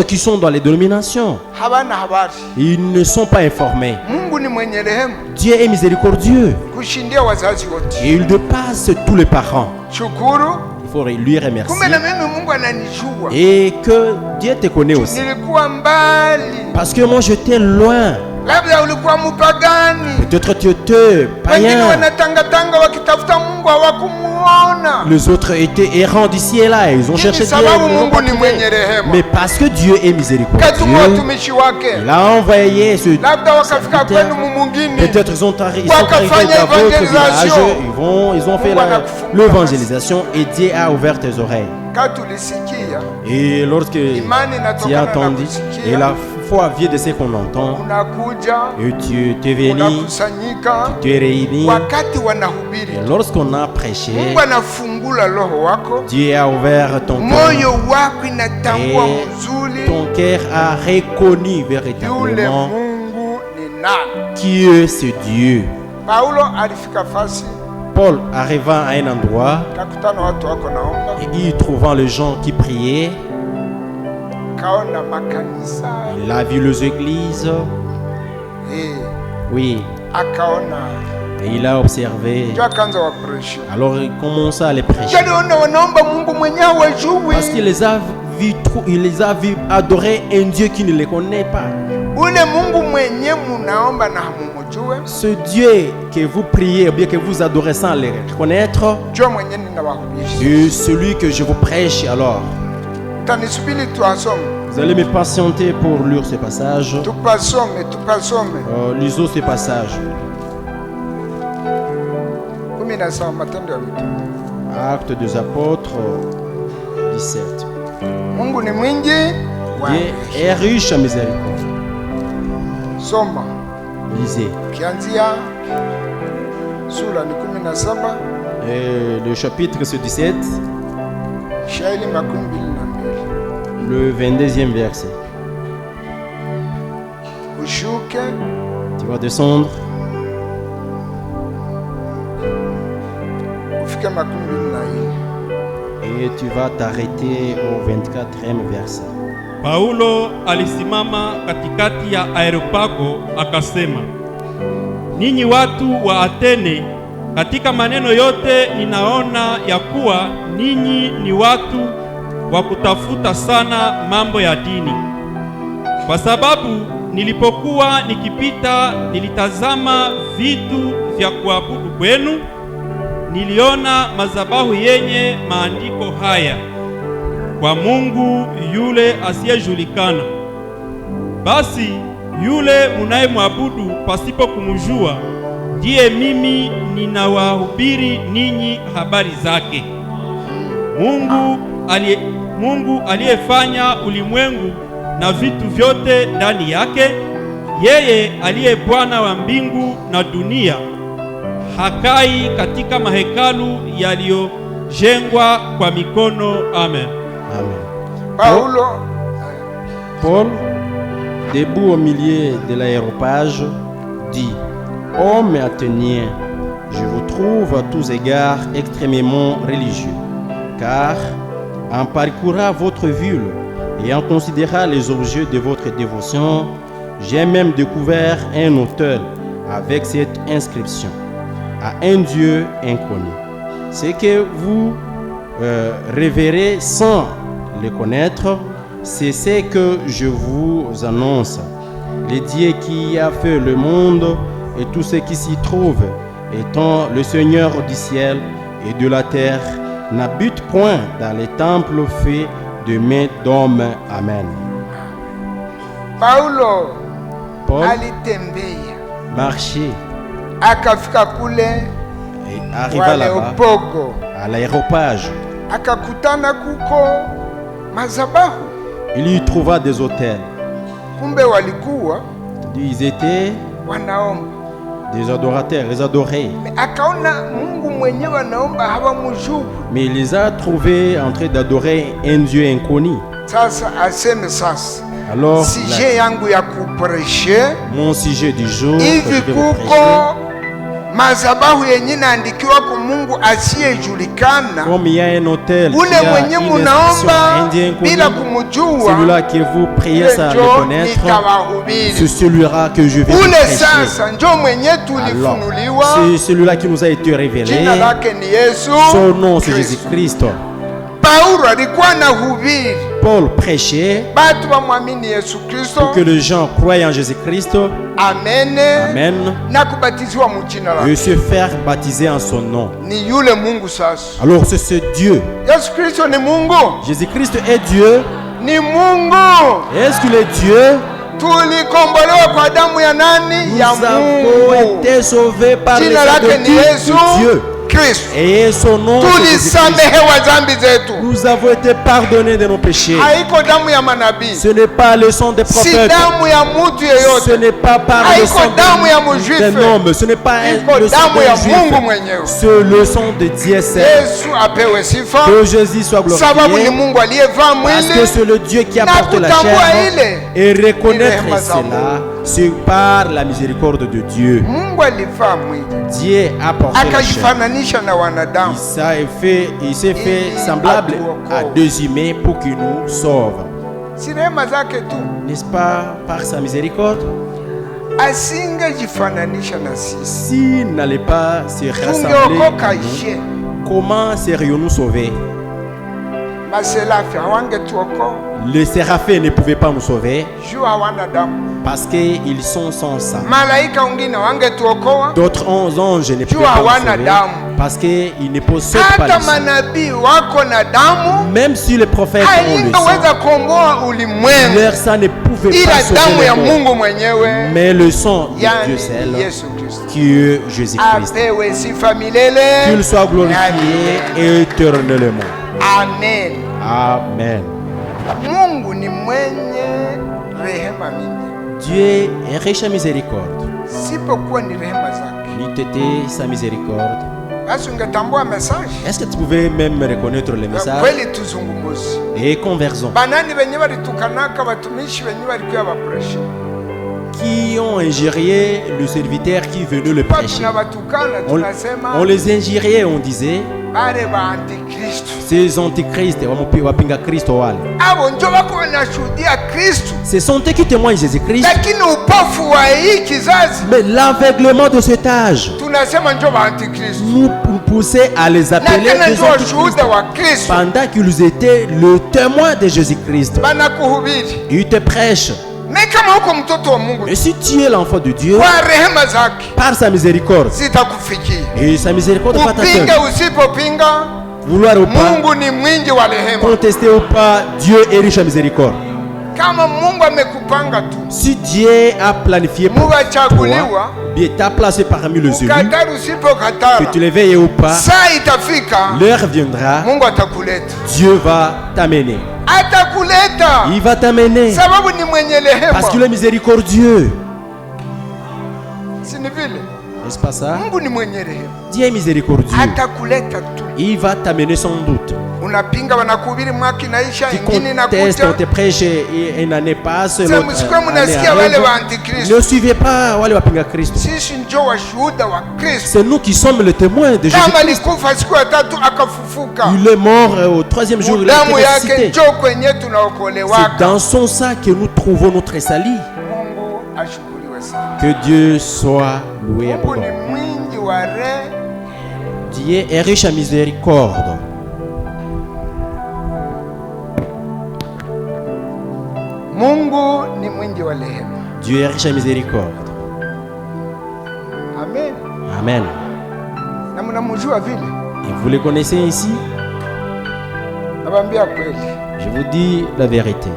qui sont dans les dénominations, ils ne sont pas informés. Dieu est miséricordieux et il dépasse tous les parents. Il faut lui remercier. Et que Dieu te connaît aussi. Parce que moi j'étais loin. Peut-être tu étais païen. Les autres étaient errants d'ici et là. Ils ont cherché Dieu. Mais parce que Dieu est miséricordieux, il a envoyé ce serviteur. Peut-être ils sont arrivés dans votre village. Ils ont fait l'évangélisation et Dieu a ouvert tes oreilles. Et lorsque tu as entendu, et la foi vient de ce qu'on entend, et tu es venu, tu t'es réuni, et lorsqu'on a prêché, Dieu a ouvert ton cœur, et ton cœur a reconnu véritablement qui est ce Dieu. Paul arriva à un endroit et il trouvant les gens qui priaient, il a vu les églises, oui, et il a observé. Alors il commença à les prêcher parce qu'il les a vus adorer un Dieu qui ne les connaît pas. Ce Dieu que vous priez ou bien que vous adorez sans le reconnaître, c'est celui que je vous prêche. Alors vous allez me patienter pour lire ce passage. Lisons ce passage. Actes des Apôtres 17. Dieu est riche en miséricorde. Lisez. Et le chapitre c'est 17. Le 22e verset. Tu vas descendre. Et tu vas t'arrêter au 24e verset. Paulo alisimama katikati ya Areopago akasema, ninyi watu wa Atene, katika maneno yote ninaona ya kuwa ninyi ni watu wa kutafuta sana mambo ya dini. Kwa sababu nilipokuwa nikipita nilitazama vitu vya kuabudu kwenu, niliona madhabahu yenye maandiko haya: kwa Mungu yule asiyejulikana. Basi yule munayemwabudu pasipo kumjua, ndiye mimi ninawahubiri ninyi habari zake. Mungu aliyefanya ulimwengu na vitu vyote ndani yake, yeye aliye Bwana wa mbingu na dunia, hakai katika mahekalu yaliyojengwa kwa mikono. Amen. Amen. Paul, debout au milieu de l'aéropage, dit: Hommes athéniens, je vous trouve à tous égards extrêmement religieux, car en parcourant votre ville et en considérant les objets de votre dévotion, j'ai même découvert un autel avec cette inscription: à un Dieu inconnu. Ce que vous révérez sans le connaître, c'est ce que je vous annonce. Le Dieu qui a fait le monde et tout ce qui s'y trouve, étant le Seigneur du ciel et de la terre, n'habite point dans les temples faits de mains d'hommes. Amen. Paul marchait et arriva là-bas à l'aéropage. Il y trouva des autels. Ils étaient des adorateurs, ils adoraient. Mais il les a trouvés en train d'adorer un Dieu inconnu. Alors, mon sujet du jour, mazabahu yenye naandikiwa kwa Mungu asiyejulikana, Comme il y a un hôtel, ule il y a mwenye une munaomba inscription bila indienne, kumujua, celui-là que vous priez sans le njo connaître, c'est nitawahubiri. celui-là que je vais vous Ule prêcher. sasa njo mwenye Alors, tulifunuliwa, c'est celui-là qui nous a été révélé. jina lake ni Yesu Son nom, c'est Kristo. Jésus-Christ. Paulo alikuwa na hubiri Paul prêchait batu bamwamini Yesu Kristo, pour que les gens croient en Jésus-Christ. amene, Amen. na kubatiziwa mu jina Et lake. se faire baptiser en son nom. Ni yule Mungu sasa. Alors c'est ce Dieu. Yesu Kristo ni Mungu, Jésus-Christ est Dieu. ni Mungu. Est-ce qu'il est Dieu? Tulikombolewa kwa damu ya nani? Ya Nous avons Mungu. été sauvés par le Jina sang lake de ni Yesu Dieu. Kristo. Et son nom, c'est Jésus-Christ. Tulisamehewa dhambi zetu. Nous avons été pardonnés de nos péchés. Haiko damu ya manabii, Ce n'est pas le sang des si prophètes. damu ya mutu Ce yeyote, n'est pas par le haiko sang damu ya mujuife, d'un homme. Ce n'est pas iko le sang damu ya d'un Mungu juif. mwenyewe. C'est le sang de Dieu seul. Yesu apewe sifa, Que Jésus soit sababu ni glorifié. Mungu aliyevaa Parce que mwili. c'est le Dieu qui Na apporte la kutambua chair. ile Et reconnaître ni rehema za cela, c'est par la miséricorde de Dieu. Mungu alivaa mwili Dieu a porté la chair. akajifananisha na wanadamu. Il s'est fait semblable à deux humains pour qu'il nous sauve. Si rehema zake tu, N'est-ce pas par sa miséricorde? asingejifananisha na sisi, S'il n'allait pas se rassembler, tungeokoka à nous, je. comment serions-nous sauvés? Maselafi hawangetuokoa Les séraphins ne pouvaient pas nous sauver juu hawana damu. parce qu'ils sont sans sang. Malaika wengine hawangetuokoa D'autres 11 anges ne pouvaient pas nous sauver parce qu'ils ne possèdent pas hata le sang. manabii wako na damu, Même si les prophètes ont le sang, haingeweza kuongoa ulimwengu leur sang ne pouvait ila pas sauver damu ya le monde. Mungu mwenyewe, Mais le sang de Dieu yani seul, Yesu Kristo. qui est Jésus-Christ, Apewe sifa milele. qu'il soit glorifié éternellement. Amen. Amen. Mungu ni mwenye rehema mingi, Dieu est riche en miséricorde. sipokuwa ni rehema zake, N'eût été sa miséricorde. basi ungetambua message Est-ce que tu pouvais même reconnaître le ya message? kweli. Tuzungumuzi Et conversons. banani benye balitukanaka batumishi benye balikuya bapresha, Qui ont injurié le serviteur qui venait le kwa prêcher. tunabatukana On tunasema les injuriait, on disait, bale ba antikristo, ces antichrist, wapinga Kristo wale. abo njo bako wanashuhudia Kristo, Ce sont eux qui témoignent Jésus-Christ. lakini upofu wa hii kizazi Mais l'aveuglement de cet âge tunasema njo ba antikristo, nous poussait à les na appeler tena des njo antichrists washuhuda wa Kristo. pendant qu'ils étaient le témoin de Jésus-Christ. Banakuhubiri Ils te prêchent. me kama huko mtoto wa Mungu, Et si tu es l'enfant de Dieu, kwa rehema zake par sa miséricorde, zitakufikia. et sa miséricorde va Upinge t'atteindre. usipopinga, Vouloir ou pas, Mungu ni mwingi wa rehema. contester ou pas, Dieu est riche en miséricorde. Kama Mungu amekupanga tu, Si Dieu a planifié pour toi, muwachaguliwa, bien t'a placé parmi les élus, ukatari que usipokatara, tu les veilles ou pas, saa itafika, l'heure viendra, Mungu atakuleta, Dieu va t'amener. atakuleta Il va t'amener sababu ni mwenye parce qu'il rehema. est miséricordieux. Si ni vile? N'est-ce pas ça? Mungu ni mwenye rehema, Dieu est miséricordieux. atakuleta tu. Il va t'amener sans doute. Unapinga, wanakuhubiri mwaka inaisha, Tu ingine contestes, on inakuja. te prêche et une année passe, Sasa l'autre msikuwe année mnasikia wale wa arrive. antikristo. Ne suivez pas wale wapinga Kristo. Sisi njo washuhuda wa Kristo. C'est nous qui sommes les témoins de Jésus. Kama alikufa siku ya tatu akafufuka, Il est mort au troisième jour, il a damu été yake ressuscité. njo kwenye C'est tunaokolewaka. dans son sang que nous trouvons notre salut. Mungu ashukuriwe sana. Que Dieu soit loué et Mungu ni abondant. mwingi wa rehema. Dieu est riche en miséricorde. Mungu ni mwingi wa rehema. Dieu est riche en miséricorde. Amen. Amen. Na mnamjua vile? Et vous le connaissez ici? Nawaambia kweli. Je vous dis la vérité.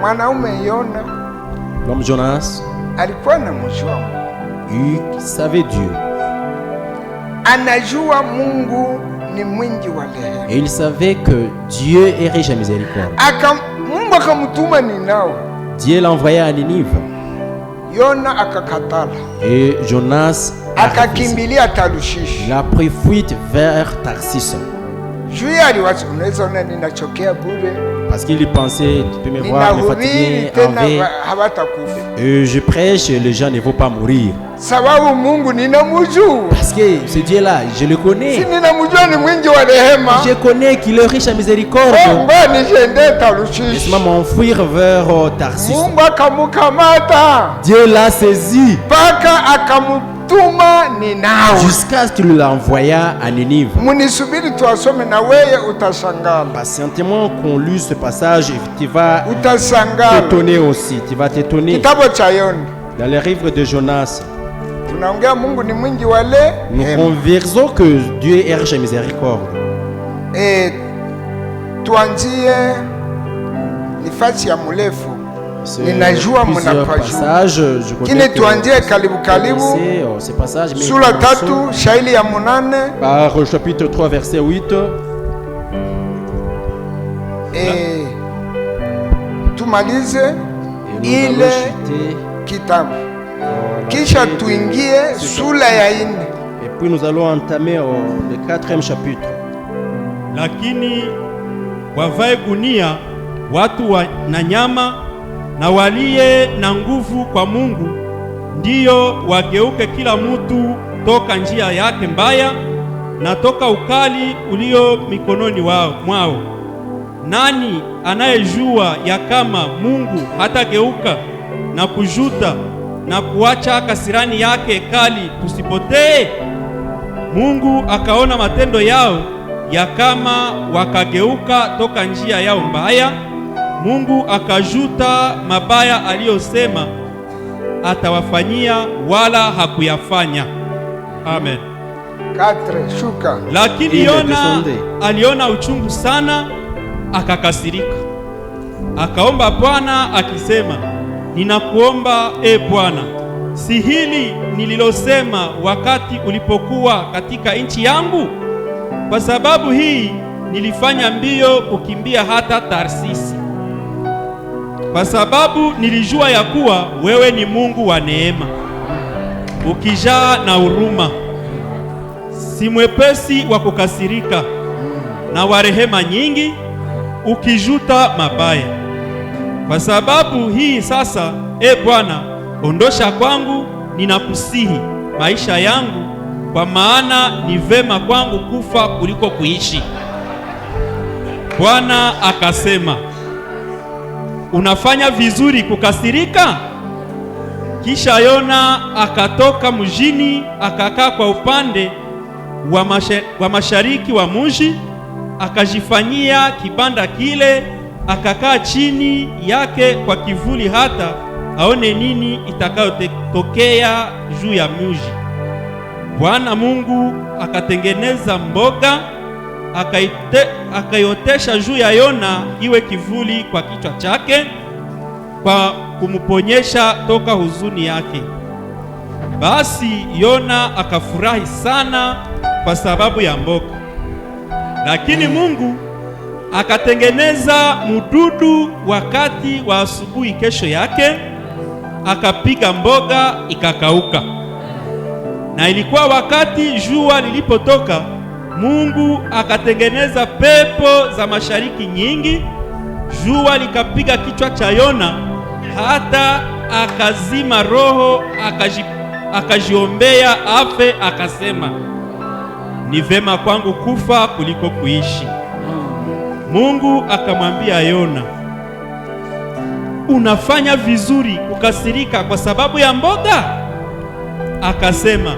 Mwanaume Yona L'homme Jonas, alikuwa anamjua Mungu. il savait Dieu. Anajua Mungu ni mwingi wa rehema. Et il savait que Dieu est riche en miséricorde. Mungu akamtuma Ninawi. Dieu l'a envoyé à Ninive. Yona akakatala, Et Jonas a refusé. akakimbilia Tarshishi. Il a pris fuite vers Tarsis. Juu aliwaza, unaweza ona ninachokea bure. Parce qu'il pensait, tu peux me voir, me fatiguer, enlever. Et je prêche, les gens ne vont pas mourir. Parce que ce Dieu-là, je le connais. Je connais qu'il est riche à miséricorde. Laisse-moi m'enfuir vers Tarsis. Dieu l'a saisi jusqu'à ce qu'il l'envoya à Ninive. Patientement qu'on lise ce passage, tu vas t'étonner aussi. Tu vas t'étonner. Dans les livres de Jonas, nous conversons que Dieu est riche à miséricorde. Ninajua mnapashaje ce passage sura 3 shairi ya 8 par chapitre 3 verset 8 tumalize ile kitabu kisha tuingie sura ya 4 et puis nous allons entamer le 4e chapitre. Lakini wavae gunia watu na nyama na walie na nguvu kwa Mungu, ndiyo wageuke kila mtu toka njia yake mbaya na toka ukali ulio mikononi mwao. Nani anayejua ya kama Mungu hatageuka na kujuta na kuacha kasirani yake kali tusipotee? Mungu akaona matendo yao, ya kama wakageuka toka njia yao mbaya. Mungu akajuta mabaya aliyosema atawafanyia, wala hakuyafanya. Amen. 4 shuka. Lakini Yona aliona uchungu sana, akakasirika, akaomba Bwana akisema, ninakuomba Bwana, si hili nililosema wakati ulipokuwa katika nchi yangu? Kwa sababu hii nilifanya mbio kukimbia hata Tarsisi, kwa sababu nilijua ya kuwa wewe ni Mungu wa neema, ukijaa na huruma, si mwepesi wa kukasirika, na wa rehema nyingi, ukijuta mabaya. Kwa sababu hii sasa, Bwana, ondosha kwangu, ninakusihi, maisha yangu, kwa maana ni vema kwangu kufa kuliko kuishi. Bwana akasema, unafanya vizuri kukasirika. Kisha Yona akatoka mjini, akakaa kwa upande wa mashariki wa mji, akajifanyia kibanda kile, akakaa chini yake kwa kivuli, hata aone nini itakayotokea juu ya mji. Bwana Mungu akatengeneza mboga, akaiotesha juu ya Yona iwe kivuli kwa kichwa chake, kwa kumuponyesha toka huzuni yake. Basi Yona akafurahi sana kwa sababu ya mboga. Lakini Mungu akatengeneza mududu wakati wa asubuhi kesho yake, akapiga mboga ikakauka. Na ilikuwa wakati jua lilipotoka, Mungu akatengeneza pepo za mashariki nyingi, jua likapiga kichwa cha Yona, hata akazima roho, akajiombea afe, akasema, ni vema kwangu kufa kuliko kuishi. Mungu akamwambia Yona, unafanya vizuri kukasirika kwa sababu ya mboga? Akasema,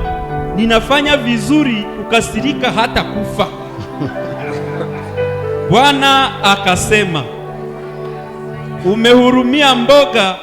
ninafanya vizuri kukasirika hata kufa. Bwana akasema, umehurumia mboga